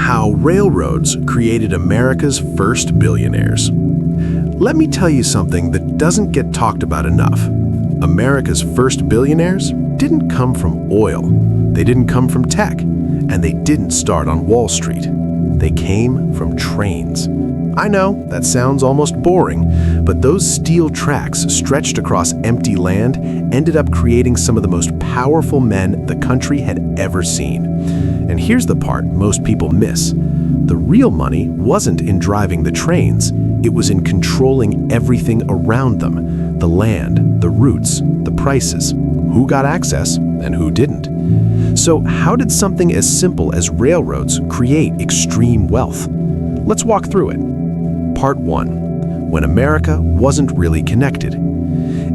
how railroads created America's first billionaires. Let me tell you something that doesn't get talked about enough. America's first billionaires didn't come from oil, they didn't come from tech, and they didn't start on Wall Street. They came from trains. I know, that sounds almost boring, but those steel tracks stretched across empty land ended up creating some of the most powerful men the country had ever seen. And here's the part most people miss. The real money wasn't in driving the trains, it was in controlling everything around them. The land, the routes, the prices, who got access and who didn't. So how did something as simple as railroads create extreme wealth? Let's walk through it. Part 1. When America wasn't really connected.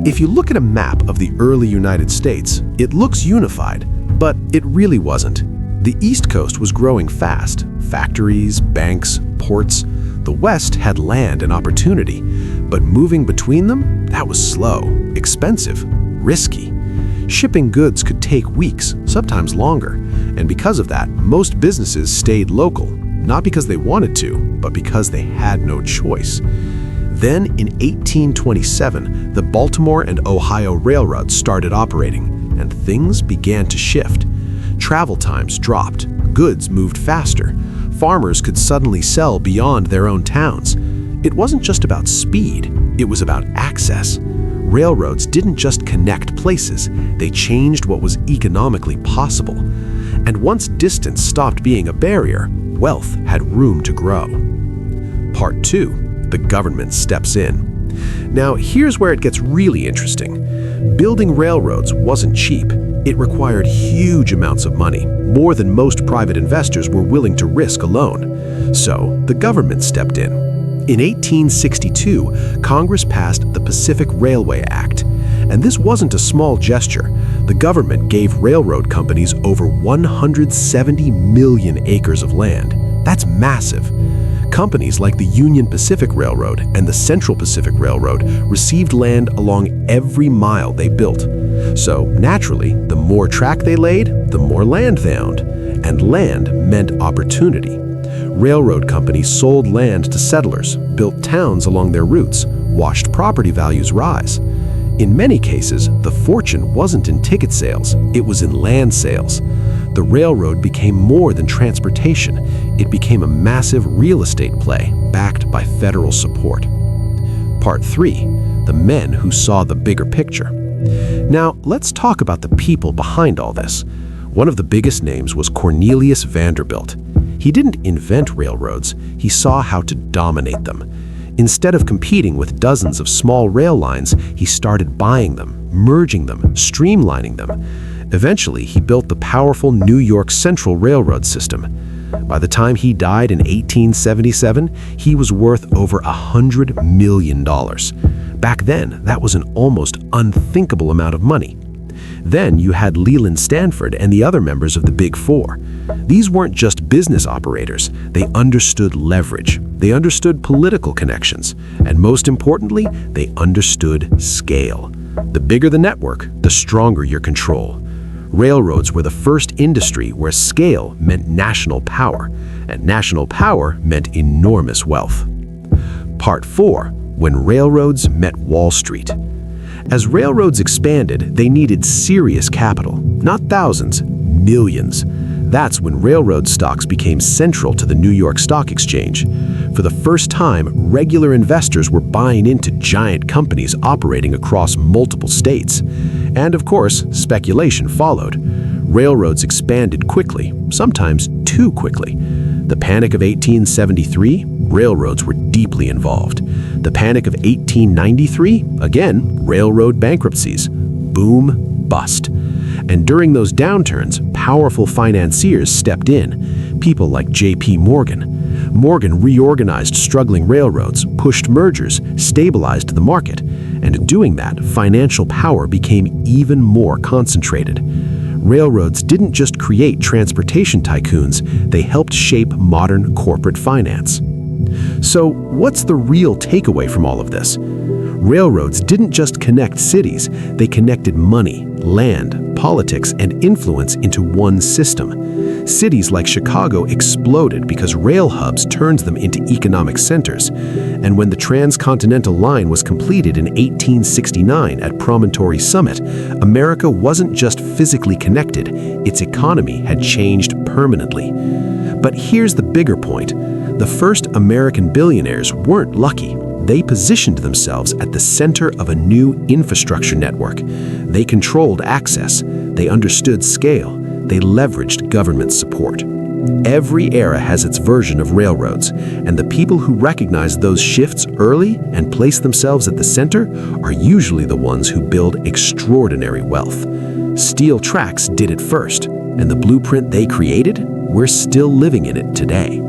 If you look at a map of the early United States, it looks unified, but it really wasn't. The East Coast was growing fast. Factories, banks, ports. The West had land and opportunity, but moving between them, that was slow, expensive, risky. Shipping goods could take weeks, sometimes longer, and because of that, most businesses stayed local, not because they wanted to, but because they had no choice. Then in 1827, the Baltimore and Ohio Railroad started operating, and things began to shift. Travel times dropped, goods moved faster, farmers could suddenly sell beyond their own towns. It wasn't just about speed, it was about access. Railroads didn't just connect places, they changed what was economically possible. And once distance stopped being a barrier, wealth had room to grow. Part 2. The government steps in. Now, here's where it gets really interesting. Building railroads wasn't cheap. It required huge amounts of money, more than most private investors were willing to risk alone. So, the government stepped in. In 1862, Congress passed the Pacific Railway Act. And this wasn't a small gesture. The government gave railroad companies over 170 million acres of land. That's massive. Companies like the Union Pacific Railroad and the Central Pacific Railroad received land along every mile they built. So, naturally, the more track they laid, the more land they owned. And land meant opportunity. Railroad companies sold land to settlers, built towns along their routes, watched property values rise. In many cases, the fortune wasn't in ticket sales, it was in land sales. The railroad became more than transportation. It became a massive real estate play, backed by federal support. Part 3. The men who saw the bigger picture. Now, let's talk about the people behind all this. One of the biggest names was Cornelius Vanderbilt. He didn't invent railroads, he saw how to dominate them. Instead of competing with dozens of small rail lines, he started buying them, merging them, streamlining them. Eventually, he built the powerful New York Central Railroad system. By the time he died in 1877, he was worth over $100 million. Back then, that was an almost unthinkable amount of money. Then you had Leland Stanford and the other members of the Big Four. These weren't just business operators, they understood leverage, they understood political connections, and most importantly, they understood scale. The bigger the network, the stronger your control. Railroads were the first industry where scale meant national power, and national power meant enormous wealth. Part 4. When railroads met Wall Street. As railroads expanded, they needed serious capital, not thousands, millions. That's when railroad stocks became central to the New York Stock Exchange. For the first time, regular investors were buying into giant companies operating across multiple states. And of course, speculation followed. Railroads expanded quickly, sometimes too quickly. The Panic of 1873, railroads were deeply involved. The Panic of 1893, again, railroad bankruptcies. Boom, bust. And during those downturns, powerful financiers stepped in, people like J.P. Morgan. Morgan reorganized struggling railroads, pushed mergers, stabilized the market. And in doing that, financial power became even more concentrated. Railroads didn't just create transportation tycoons, they helped shape modern corporate finance. So, what's the real takeaway from all of this? Railroads didn't just connect cities, they connected money, land, politics, and influence into one system. Cities like Chicago exploded because rail hubs turned them into economic centers. And when the Transcontinental line was completed in 1869 at Promontory Summit, America wasn't just physically connected, its economy had changed permanently. But here's the bigger point. The first American billionaires weren't lucky. They positioned themselves at the center of a new infrastructure network. They controlled access, they understood scale, they leveraged government support. Every era has its version of railroads, and the people who recognize those shifts early and place themselves at the center are usually the ones who build extraordinary wealth. Steel tracks did it first, and the blueprint they created, we're still living in it today.